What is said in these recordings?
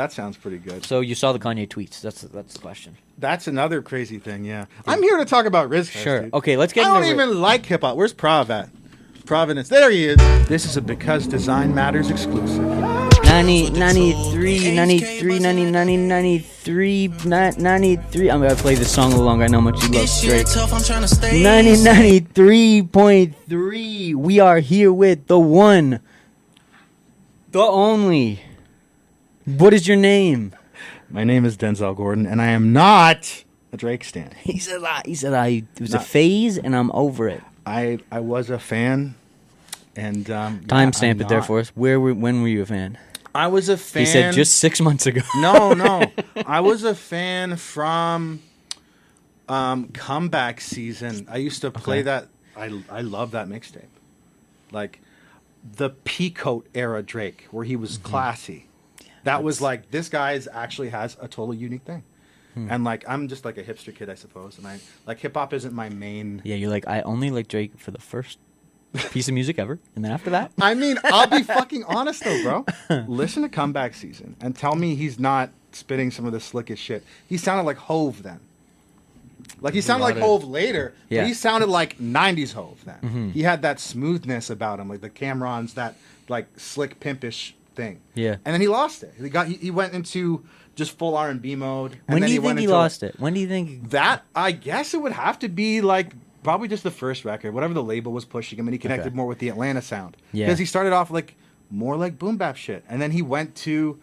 That sounds pretty good. So you saw the Kanye tweets. That's the question. That's another crazy thing, yeah. I'm here to talk about Rizz Fest, Sure. dude. Okay, let's get I into don't even like hip-hop. Where's Prav at? Providence. There he is. This is a Because Design Matters exclusive. 93. I'm going to play this song a little longer. I know how much you love Drake. 93.3. We are here with the one, the only. What is your name? My name is Denzel Gordon, and I am not a Drake stan. He said it was a phase, and I'm over it. I was a fan, and Timestamp it there for us. When were you a fan? I was a fan. He said just 6 months ago. No. I was a fan from Comeback Season. I used to play that. I love that mixtape. Like the Peacoat era Drake, where he was classy. That was like, this guy actually has a totally unique thing. And like, I'm just like a hipster kid, I suppose. And I like hip hop isn't my main. Yeah, you're like, I only like Drake for the first piece of music ever. And then after that. I mean, I'll be fucking honest though, bro. Listen to Comeback Season and tell me he's not spitting some of the slickest shit. He sounded like Hove then. Like he sounded like Hove later, but he sounded like 90s Hove then. He had that smoothness about him, like the Camerons, that like slick pimpish thing. Yeah. And then he lost it. He went into just full R&B mode. When do you think he lost it? When do you think that? I guess it would have to be like probably just the first record, whatever the label was pushing him, and he connected more with the Atlanta sound. Yeah. Because he started off like more like boom bap shit, and then he went to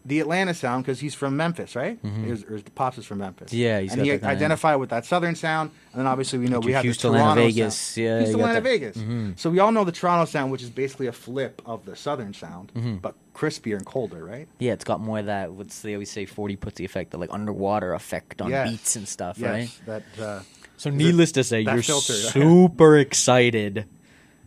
the Atlanta sound because he's from Memphis, right? Or Pops is from Memphis. Yeah, and he identified with that Southern sound, and then obviously we know we have Houston, the Toronto Vegas. sound. Yeah, Houston, Atlanta, Vegas. So we all know the Toronto sound, which is basically a flip of the Southern sound, but crispier and colder, right? Yeah, it's got more of that. They always say 40 puts the effect, the like underwater effect on beats and stuff, right? So needless to say, you're super excited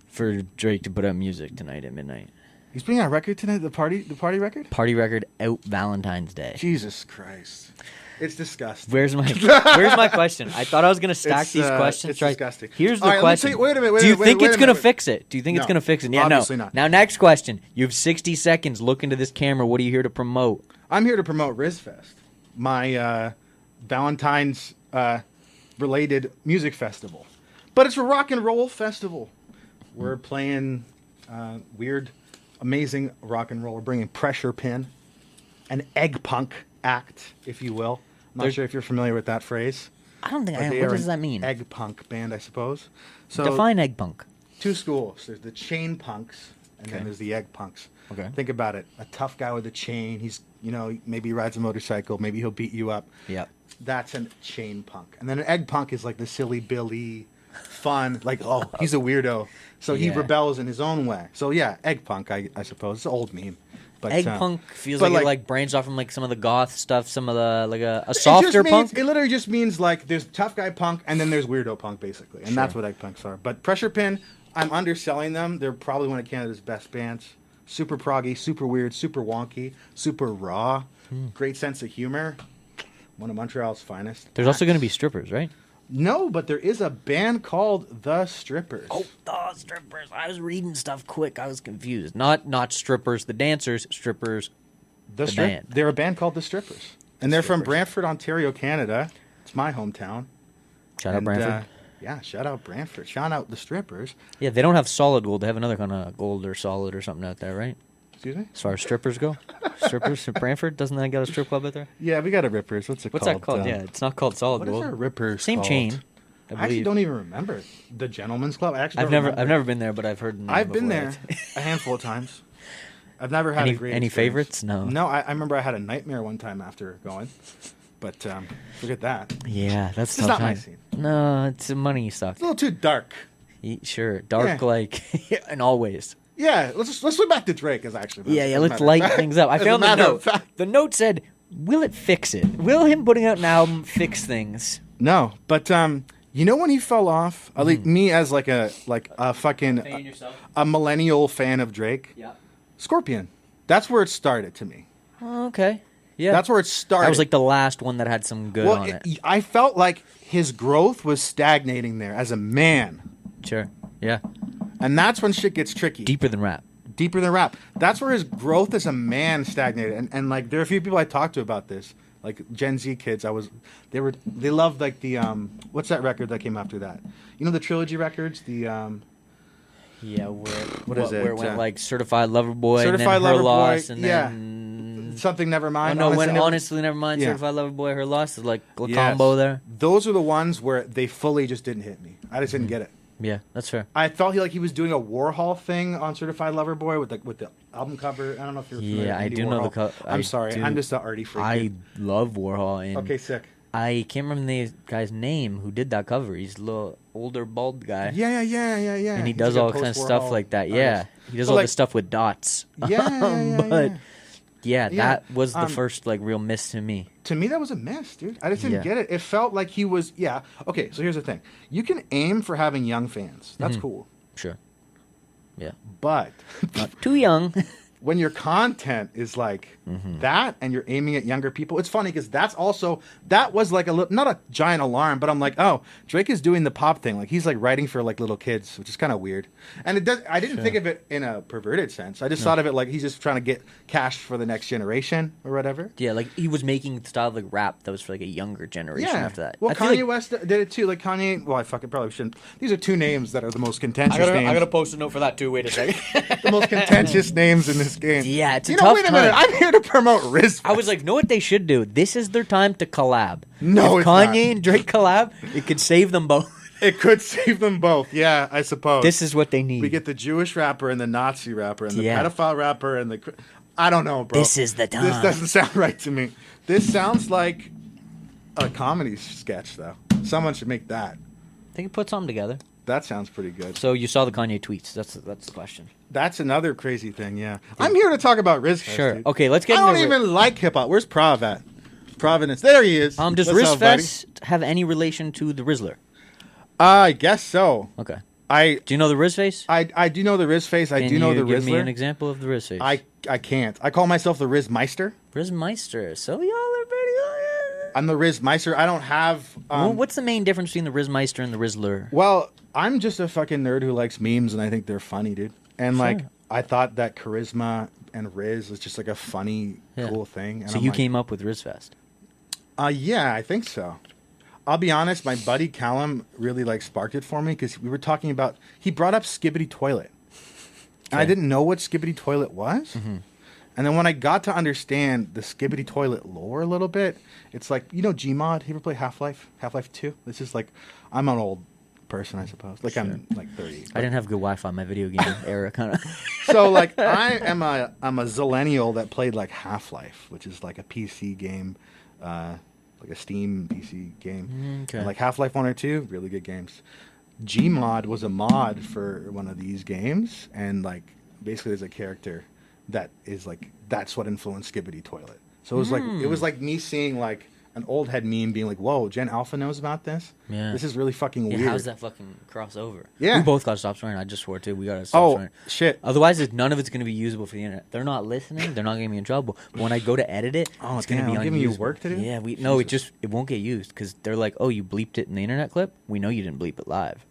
for Drake to put out music tonight at midnight. He's putting out a record tonight, the party record? Party record out Valentine's Day. Jesus Christ. It's disgusting. Where's my question? I thought I was going to stack these questions. It's disgusting. Here's the question. Wait a minute. Do you think it's going to fix it? Do you think it's going to fix it? Yeah, obviously not. Now, next question. You have 60 seconds. Look into this camera. What are you here to promote? I'm here to promote Rizz Fest, my Valentine's related music festival. But it's a rock and roll festival. We're playing weird, amazing rock and roll. We're bringing Pressure Pin, an egg punk act, if you will. I'm not sure if you're familiar with that phrase. I don't think I am. What does that mean? Egg punk band, I suppose. So define egg punk. Two schools. There's the chain punks, and then there's the egg punks. Okay. Think about it. A tough guy with a chain. He's, maybe he rides a motorcycle. Maybe he'll beat you up. Yep. That's a chain punk. And then an egg punk is like the silly Billy, fun, like, oh, he's a weirdo. So he rebels in his own way. So yeah, egg punk, I suppose. It's an old meme. But, egg punk feels like it like branches off from like some of the goth stuff, some of the like a softer punk. It literally just means like there's tough guy punk and then there's weirdo punk basically, and that's what egg punks are. But Pressure Pin, I'm underselling them. They're probably one of Canada's best bands. Super proggy, super weird, super wonky, super raw, great sense of humor. One of Montreal's finest. There's also going to be strippers, right? No, but there is a band called The Strippers. Oh, The Strippers. I was reading stuff quick. I was confused. Not strippers, the dancers, strippers, the band. They're a band called The Strippers. And they're from Brantford, Ontario, Canada. It's my hometown. Shout out Brantford. Yeah, shout out Brantford. Shout out The Strippers. Yeah, they don't have solid gold. They have another kind of gold or solid or something out there, right? Excuse me? As far as strippers go? Strippers in Brantford? Doesn't that got a strip club out there? Yeah, we got a Rippers. What's called? What's that called? Yeah, it's not called solid gold. What is our Rippers Same called? chain. I actually don't even remember. The Gentleman's Club? I've never been there, but I've heard the name I've been before. there a handful of times. I've never had a great Any experience. favorites? No. No, I remember I had a nightmare one time after going. But forget that. Yeah, that's it's not my scene. No, it's a money suck. It's a little too dark. Sure, dark like in all ways. Yeah, let's flip back to Drake as actually. Let's lighten things up. I found the note. The note said, "Will it fix it? Will him putting out an album fix things?" No, but you know when he fell off? At least me as like a fucking a millennial fan of Drake. Yeah. Scorpion. That's where it started to me. Oh, okay. Yeah. That's where it started. That was like the last one that had some good on it. I felt like his growth was stagnating there as a man. Sure. Yeah. And that's when shit gets tricky. Deeper than rap. deeper than rap. That's where his growth as a man stagnated. And like there are a few people I talked to about this, like Gen Z kids. They loved like the what's that record that came after that? You know the trilogy records, the what is it? Where it went like Certified Lover Boy, Certified and then Lover Her Boy, Loss, and then something Nevermind. Oh, no, Honestly Nevermind, Certified Lover Boy, Her Loss is like a combo there. Those are the ones where they fully just didn't hit me. I just didn't get it. Yeah, that's fair. I felt he was doing a Warhol thing on Certified Lover Boy with the album cover. I don't know if you're familiar. Yeah, I do know the cover. I'm sorry, I'm just an arty freak. I love Warhol. And okay, sick. I can't remember the guy's name who did that cover. He's a little older, bald guy. Yeah. And he does all kinds of stuff like that. Yeah, he does all the stuff with dots. But that was the first like real miss to me. To me, that was a miss, dude. I just didn't get it. It felt like he was. Yeah. Okay, so here's the thing. You can aim for having young fans. That's cool. Sure. Yeah. But not too young. When your content is like that and you're aiming at younger people, it's funny because that was like not a giant alarm, but I'm like, oh, Drake is doing the pop thing. Like he's like writing for like little kids, which is kind of weird. And I didn't think of it in a perverted sense. I just thought of it like he's just trying to get cash for the next generation or whatever. Yeah, like he was making style of like rap that was for like a younger generation after that. Well, Kanye West did it too. Like Kanye, well, I fucking probably shouldn't. These are two names that are the most contentious names. I gotta post a note for that too. Wait a second. The most contentious names in this game. Yeah, it's a tough wait a minute. I'm here to promote Rizz Fest. I was like, know what they should do? This is their time to collab. No, if Kanye and Drake collab, it could save them both. It could save them both. Yeah, I suppose. This is what they need. We get the Jewish rapper and the Nazi rapper and the pedophile rapper and the... I don't know, bro. This is the time. This doesn't sound right to me. This sounds like a comedy sketch, though. Someone should make that. They could put something together. That sounds pretty good. So you saw the Kanye tweets. That's the question. That's another crazy thing, yeah. I'm here to talk about Rizz Fest, sure. Dude. Okay, let's get I don't even like hip-hop. Where's Prav at? Providence. There he is. Does Rizz Fest have any relation to the Rizzler? I guess so. Okay. Do you know the Rizz Face? I do know the Rizz Face. I do know the Rizzler. Give me an example of the Rizz Face. I can't. I call myself the Rizz Meister. Rizz Meister. So y'all are pretty good. I'm the Rizz Meister. I don't have... well, what's the main difference between the Rizz Meister and the Rizzler? Well, I'm just a fucking nerd who likes memes, and I think they're funny, dude. And like, I thought that charisma and Rizz was just like a funny, cool thing. And so you came up with Rizz Fest? Yeah, I think so. I'll be honest, my buddy Callum really like sparked it for me because we were talking about... He brought up Skibbity Toilet. And I didn't know what Skibbity Toilet was. And then when I got to understand the Skibbity Toilet lore a little bit, it's like, you know Gmod? You ever play Half-Life? Half-Life 2? This is like... I'm an old person, I suppose. Like, I'm like 30. I didn't have good Wi-Fi in my video game era, kind of. So, like, I'm a zillennial that played, like, Half-Life, which is, like, a PC game, like a Steam PC game. Okay. And, like, Half-Life 1 or 2, really good games. Gmod was a mod for one of these games, and, like, basically there's a character that is, like, that's what influenced Skibbity Toilet. So it was like me seeing, like, an old head meme being like, whoa, Gen Alpha knows about this? Yeah. This is really fucking weird. How's that fucking crossover? Yeah. We both got to stop swearing. I just swore, too. We got to stop swearing. Oh, shit. Otherwise, none of it's going to be usable for the internet. They're not listening. They're not getting me in trouble. But when I go to edit it, it's going to be unusable. Giving you work to do? Yeah. No, it won't get used because they're like, oh, you bleeped it in the internet clip? We know you didn't bleep it live.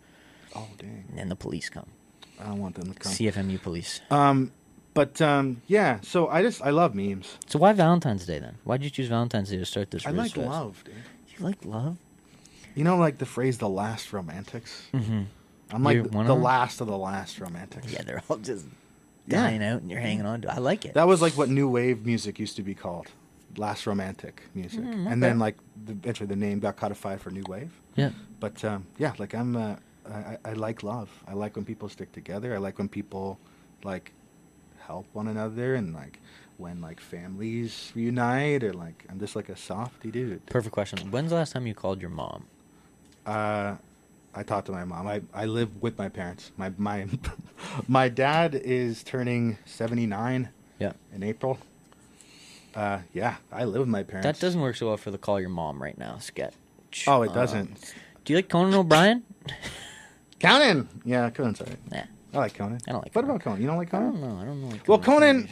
Oh, dang. And then the police come. I don't want them to come. CFMU police. But yeah, so I love memes. So why Valentine's Day then? Why'd you choose Valentine's Day to start this? I like love, dude. You like love? You know, like the phrase "the last romantics." Mm-hmm. I'm like the last of the last romantics. Yeah, they're all just dying out, and you're hanging on to it. I like it. That was like what new wave music used to be called, last romantic music, and then like eventually the name got codified for new wave. Yeah. But yeah, like I like love. I like when people stick together. I like when people like help one another, and like when like families reunite, or like I'm just like a softy dude. Perfect question. When's the last time you called your mom? I talked to my mom. I live with my parents. My dad is turning 79. Yeah. In April. Yeah, I live with my parents. That doesn't work so well for the call your mom right now sketch. Oh, it doesn't. Do you like Conan O'Brien? Conan. Yeah, Conan's alright. Nah. I like Conan. I don't like What Conan. about Conan? You don't like Conan? I don't know. Well, Conan...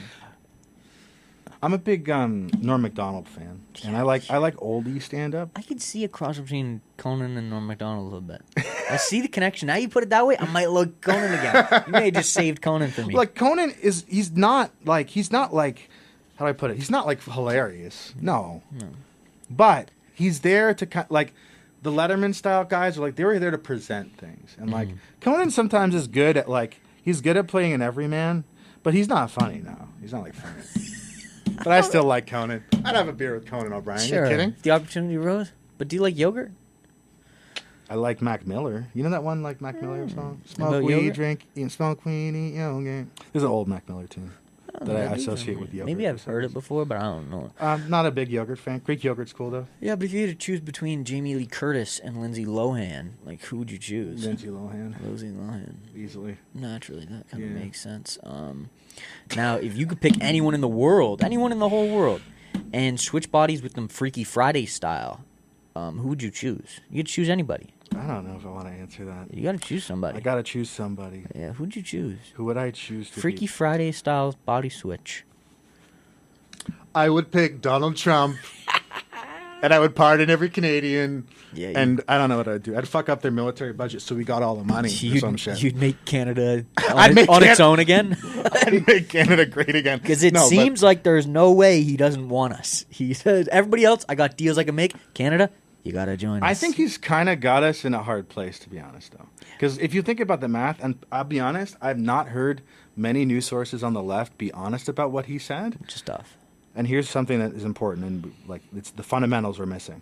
I'm a big Norm Macdonald fan, and I like oldie stand-up. I could see a cross between Conan and Norm Macdonald a little bit. I see the connection. Now you put it that way, I might look Conan again. You may have just saved Conan for me. Like Conan he's not like how do I put it? He's not like hilarious. No. But he's there to like the Letterman style guys are like they were there to present things, and like Conan sometimes is good at like he's good at playing an everyman, but he's not funny now. He's not like funny. But I still like Conan. I'd have a beer with Conan O'Brien. Sure. You kidding? The opportunity rose. But do you like yogurt? I like Mac Miller. You know that one like Mac Miller song? Smoke About weed, yogurt? drink, eat, smoke weed, eat yogurt. There's an old Mac Miller tune that I associate with yogurt. Maybe I've heard it before, but I don't know. I'm not a big yogurt fan. Greek yogurt's cool though. Yeah, but if you had to choose between Jamie Lee Curtis and Lindsay Lohan, like who would you choose? Lindsay Lohan. Lindsay Lohan. Easily. Naturally, that kind of makes sense. Now, if you could pick anyone in the world, anyone in the whole world, and switch bodies with them Freaky Friday style, who would you choose? You could choose anybody. I don't know if I want to answer that. You got to choose somebody. I got to choose somebody. Yeah, who'd you choose? Who would I choose to Freaky Friday style body switch. I would pick Donald Trump. And I would pardon every Canadian. Yeah, and I don't know what I'd do. I'd fuck up their military budget so we got all the money or some shit. You'd make Canada on its own again? I'd make Canada great again. Because it seems like there's no way he doesn't want us. He says, everybody else, I got deals I can make. Canada, you got to join us. I think he's kind of got us in a hard place, to be honest, though. Because if you think about the math, and I'll be honest, I've not heard many news sources on the left be honest about what he said. Which is tough. And here's something that is important, and like it's the fundamentals we're missing.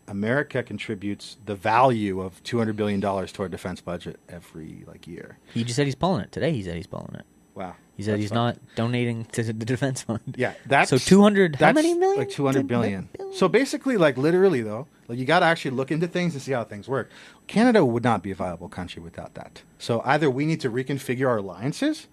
America contributes the value of $200 billion to our defense budget every year. He just said he's pulling it. Today he said he's pulling it. Wow. He said he's not donating to the defense fund. Yeah, that's so 200. How many million? Like 200 billion. So basically, like literally though, like you got to actually look into things and see how things work. Canada would not be a viable country without that. So either we need to reconfigure our alliances,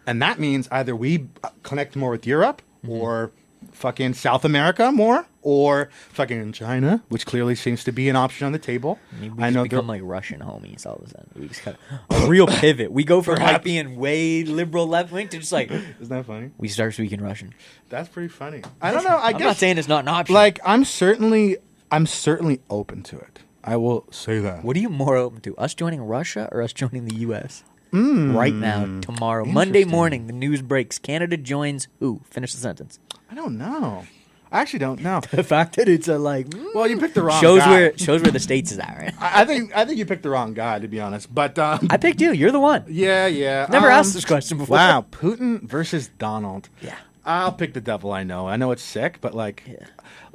and that means either we connect more with Europe or fucking South America more, or fucking China, which clearly seems to be an option on the table. Maybe we just become like Russian homies all of a sudden. We just got a real pivot. We go from like being way liberal left wing to just like, isn't that funny? We start speaking Russian. That's pretty funny. I don't know. I'm not saying it's not an option. Like I'm certainly open to it. I will say that. What are you more open to? Us joining Russia or us joining the U.S.? Right now, tomorrow, Monday morning, the news breaks. Canada joins who? Finish the sentence. I don't know. I actually don't know. The fact that it's well, you picked the wrong guy. Shows where the states is at, right? I think you picked the wrong guy, to be honest. But I picked you. You're the one. Yeah. Never asked this question before. Wow, Putin versus Donald. Yeah. I'll pick the devil. I know it's sick, but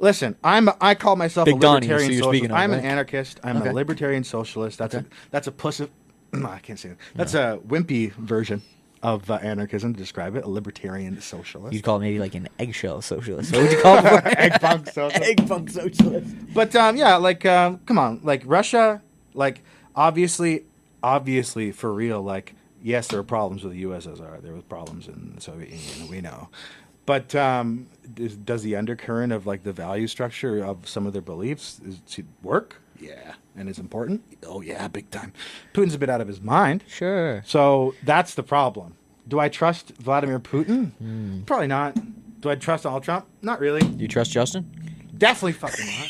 listen, I call myself Big a libertarian Donnie, so socialist. I'm right? an anarchist. I'm a libertarian socialist. That's a pussy. No, I can't say that. That's a wimpy version of anarchism to describe it. A libertarian socialist. You'd call it maybe like an eggshell socialist. What would you call it? Egg punk socialist. Egg punk socialist. But come on, like Russia, like obviously for real, yes, there are problems with the USSR. There was problems in the Soviet Union, we know. But does the undercurrent of the value structure of some of their beliefs work? Yeah. And it's important? Oh, yeah, big time. Putin's a bit out of his mind. Sure. So that's the problem. Do I trust Vladimir Putin? Probably not. Do I trust Donald Trump? Not really. Do you trust Justin? Definitely fucking not.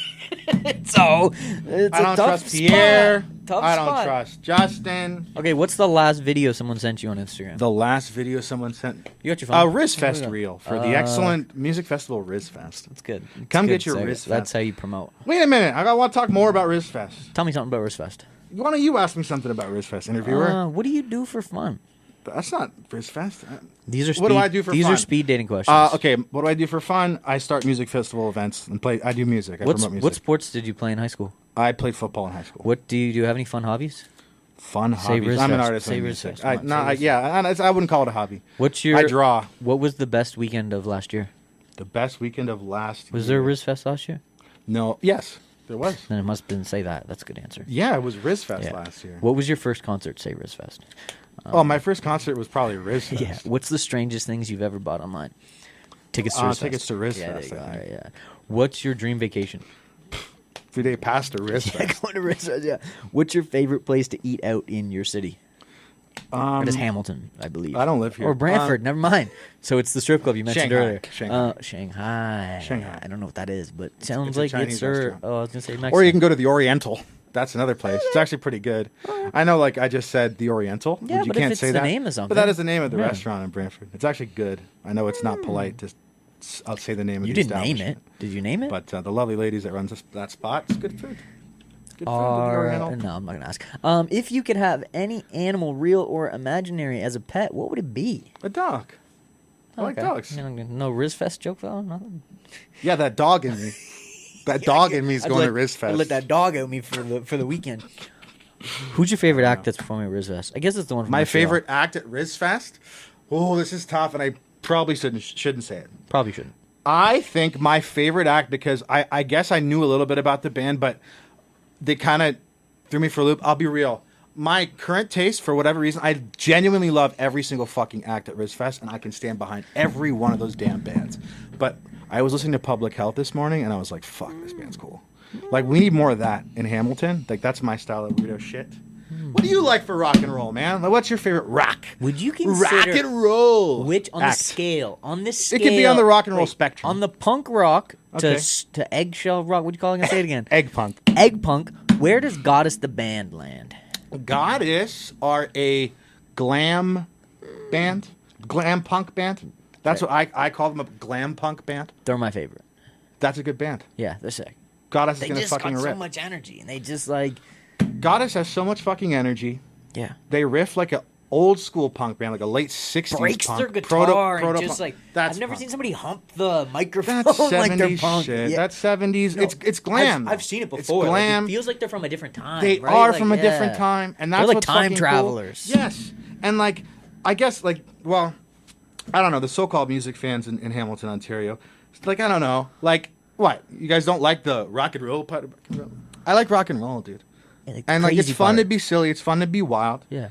It's I don't trust Pierre. I don't spot. trust Justin. Okay, what's the last video someone sent you on Instagram? The last video someone sent? You got your phone? Rizz Fest reel for the excellent music festival Rizz Fest. That's good. Come get your Rizz Fest. That's how you promote. Wait a minute. I want to talk more about Rizz Fest. Tell me something about Rizz Fest. Why don't you ask me something about Rizz Fest, interviewer? What do you do for fun? That's not Rizz Fest. What do I do for fun? These are speed dating questions. Okay, what do I do for fun? I start music festival events and play. I do music. I promote music. What sports did you play in high school? I played football in high school. What do you have any fun hobbies? Fun hobbies. I'm an artist. Say Rizz Fest. I wouldn't call it a hobby. I draw. What was the best weekend of last year? The best weekend of last year. Was there a Rizz Fest last year? No. Yes, there was. Then it must have been Say That. That's a good answer. Yeah, it was Rizz Fest last year. What was your first concert? Say Rizz Fest. My first concert was probably Rizz Fest. Yeah. What's the strangest things you've ever bought online? Tickets to Rizz Fest. Tickets to Rizz Fest. All right, yeah. What's your dream vacation? 2-day pass to Rizz Fest. Going to Rizz Fest, yeah. What's your favorite place to eat out in your city? Or does Hamilton, I believe. I don't live here. Or Brantford, never mind. So it's the strip club you mentioned earlier. Shanghai. I don't know what that is, but sounds it's like it's... I was going to say Mexican. Or you can go to the Oriental. That's another place. It's actually pretty good. I know, like I just said, the Oriental. Yeah, you but can't if it's say the that. name of something. But that is the name of the restaurant in Brantford. It's actually good. I know it's not polite to I'll say the name of the establishment. You didn't name it. Did you name it? But the lovely ladies that runs that spot, it's good food. Good food no, I'm not going to ask. If you could have any animal, real or imaginary, as a pet, what would it be? A dog. I like dogs. No Rizz Fest joke, though? Nothing? Yeah, that dog in me. That dog in me is going to Rizz Fest. I let that dog out me for the weekend. Who's your favorite act that's performing at Rizz Fest? I guess it's the one from my favorite act at Rizz Fest? Oh, this is tough, and I probably shouldn't say it. Probably shouldn't. I think my favorite act, because I guess I knew a little bit about the band, but they kind of threw me for a loop. I'll be real. My current taste, for whatever reason, I genuinely love every single fucking act at Rizz Fest, and I can stand behind every one of those damn bands. But I was listening to Public Health this morning, and I was like, fuck, this band's cool. Like, we need more of that in Hamilton. Like, that's my style of weirdo shit. What do you like for rock and roll, man? Like, what's your favorite rock? Would you consider rock and roll? Which on act. The scale? On this scale, it could be on the rock and roll spectrum. On the punk rock to eggshell rock. What do you call it? Say it again. Egg punk. Egg punk. Where does Goddess the band land? Goddess are a glam band, glam punk band. That's what I call them, a glam punk band. They're my favorite. That's a good band. Yeah, they're sick. Goddess is gonna fucking rip. They just got so much energy, and they just like. Goddess has so much fucking energy. Yeah. They riff like an old school punk band, like a late 60s breaks punk. Their guitar and just punk. like That's I've never punk. seen somebody hump the microphone That's 70s like they're punk. shit. Yeah. That's 70s. No, it's glam. I've seen it before. It's glam. Like, it feels like they're from a different time. They right? are like, from a different time, and that's they're like what's time fucking travelers. Cool. Yes, and like I guess like well, I don't know the so-called music fans in Hamilton, Ontario. Like I don't know, like what you guys don't like the rock and roll part of rock and roll? I like rock and roll, dude. Yeah, and like it's fun to be silly, it's fun to be wild. Yeah.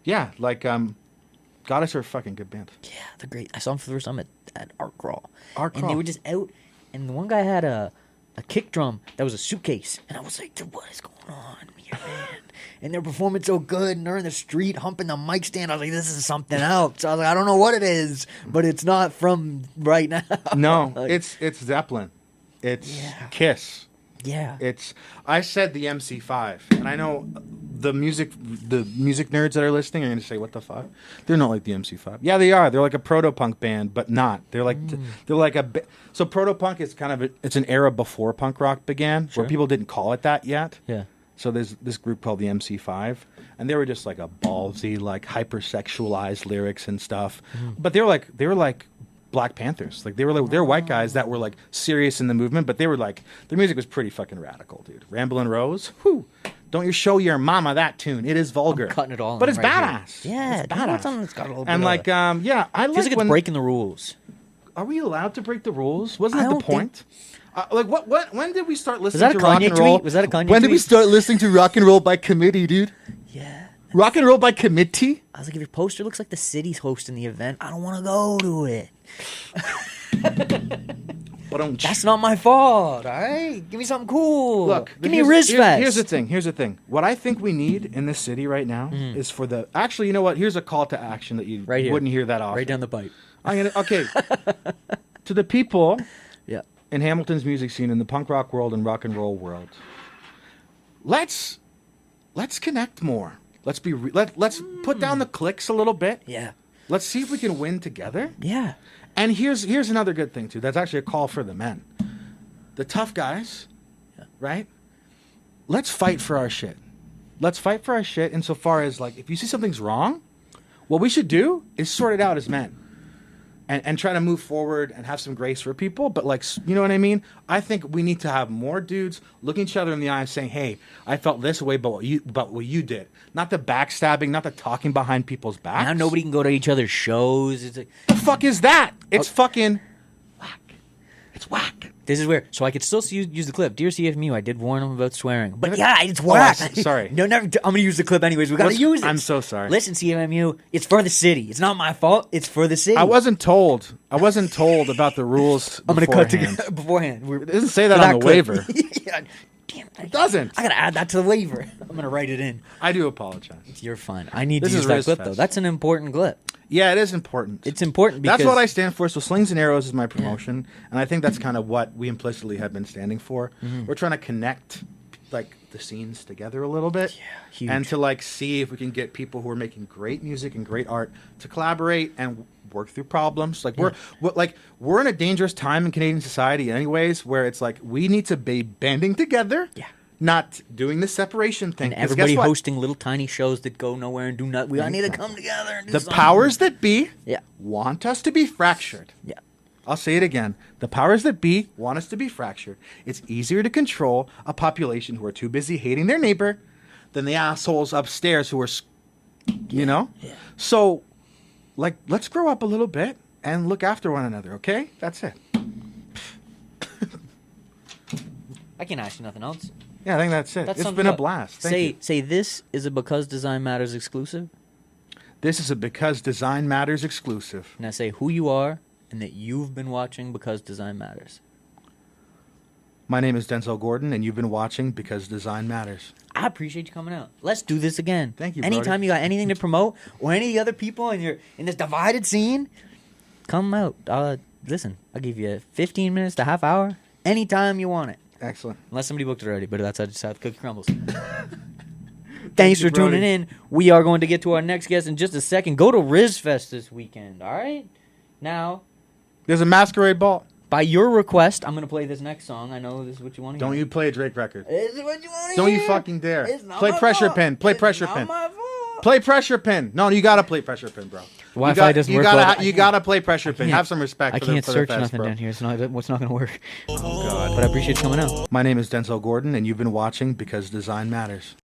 Yeah, like Goddess are a fucking good band. Yeah, they're great. I saw them for the first time at Art Crawl. And they were just out, and the one guy had a kick drum that was a suitcase, and I was like, dude, what is going on here, man? And they're performing so good, and they're in the street humping the mic stand. I was like, this is something else. I was like, I don't know what it is, but it's not from right now. No, like, it's Zeppelin. It's Kiss. Yeah. I said the MC5, and I know the music nerds that are listening are going to say, what the fuck? They're not like the MC5. Yeah, they are. They're like a proto-punk band, but not. They're like so proto-punk is kind of it's an era before punk rock began, where people didn't call it that yet. Yeah. So there's this group called the MC5, and they were just like a ballsy, like hypersexualized lyrics and stuff. But they were like Black Panthers. Like they were white guys that were like serious in the movement, but they were like their music was pretty fucking radical, dude. Ramblin' Rose, whew. Don't you show your mama that tune? It is vulgar. I'm cutting it all, but it's right badass. Here. Yeah, it's badass. It's got a little and bit like I like feels like it's breaking the rules. Are we allowed to break the rules? Wasn't that the point? Like what? When did we start listening to rock and roll? Was that a Kanye tweet? When did we start listening to rock and roll by committee, dude? Yeah. Rock and roll by committee? I was like, if your poster looks like the city's hosting the event, I don't want to go to it. That's not my fault, all right? Give me something cool. Look, give me Rizz Fest. Here's the thing. What I think we need in this city right now is for the... Actually, you know what? Here's a call to action that you wouldn't hear that often. Right down the pipe. Okay. To the people yeah. in Hamilton's music scene, in the punk rock world and rock and roll world, let's connect more. Let's put down the cliques a little bit. Yeah. Let's see if we can win together. Yeah. And here's another good thing, too. That's actually a call for the men. The tough guys, right? Let's fight for our shit. Let's fight for our shit insofar as, like, if you see something's wrong, what we should do is sort it out as men. And try to move forward and have some grace for people. But, like, you know what I mean? I think we need to have more dudes looking each other in the eye and saying, hey, I felt this way about what you did. Not the backstabbing, not the talking behind people's backs. Now nobody can go to each other's shows. It's like, the fuck is that? It's fucking whack. It's whack. This is where, so I could still use the clip. Dear CFMU, I did warn him about swearing. But yeah, it's whack. Sorry. No, never. I'm going to use the clip anyways. We got to use it. I'm so sorry. Listen, CFMU, it's for the city. It's not my fault. It's for the city. I wasn't told about the rules. I'm going to cut together beforehand. It doesn't say that on the waiver. Yeah. damn it. It doesn't. I gotta add that to the waiver. I'm gonna write it in. I do apologize. You're fine. I need This to is use that Rizz clip, Fest. though. That's an important clip. Yeah, it is important. It's important because... That's what I stand for. So Slings and Arrows is my promotion. And I think that's kind of what we implicitly have been standing for. Mm-hmm. We're trying to connect, like, the scenes together a little bit. Yeah, huge. And to, like, see if we can get people who are making great music and great art to collaborate and work through problems. Like, we're in a dangerous time in Canadian society anyways, where it's like we need to be banding together. Yeah. Not doing the separation thing. And everybody hosting little tiny shows that go nowhere and do nothing. We all need to come together and do the something. powers that be Yeah. want us to be fractured. Yeah. I'll say it again. The powers that be want us to be fractured. It's easier to control a population who are too busy hating their neighbor than the assholes upstairs who are, you know? Yeah. So, like, let's grow up a little bit and look after one another, okay? That's it. I can't ask you nothing else. Yeah, I think that's it. It's been a blast. Thank you. Say this is a Because Design Matters exclusive. This is a Because Design Matters exclusive. Now say who you are and that you've been watching Because Design Matters. My name is Denzel Gordon, and you've been watching Because Design Matters. I appreciate you coming out. Let's do this again. Thank you, Anytime Brody. you got anything to promote or any of the other people and you're in this divided scene, come out. Listen, I'll give you 15 minutes to half hour anytime you want it. Excellent. Unless somebody booked it already, but that's just how the cookie crumbles. Thanks you, for tuning Brody. in. We are going to get to our next guest in just a second. Go to Rizz Fest this weekend, all right? Now, There's a masquerade ball. by your request, I'm going to play this next song. I know this is what you want to hear. Don't you play a Drake record. This is what you want to Don't hear. you fucking dare. It's not Play my Pressure fault. Pin. Play It's Pressure not Pin. my fault. Play Pressure Pin. No, you gotta play Pressure Pin, bro. Wi-Fi doesn't work well. You gotta play Pressure Pin. can't- Have some respect. I for can't the search fest, nothing bro. down here. It's not going to work. Oh, God. But I appreciate you coming out. My name is Denzel Gordon, and you've been watching Because Design Matters.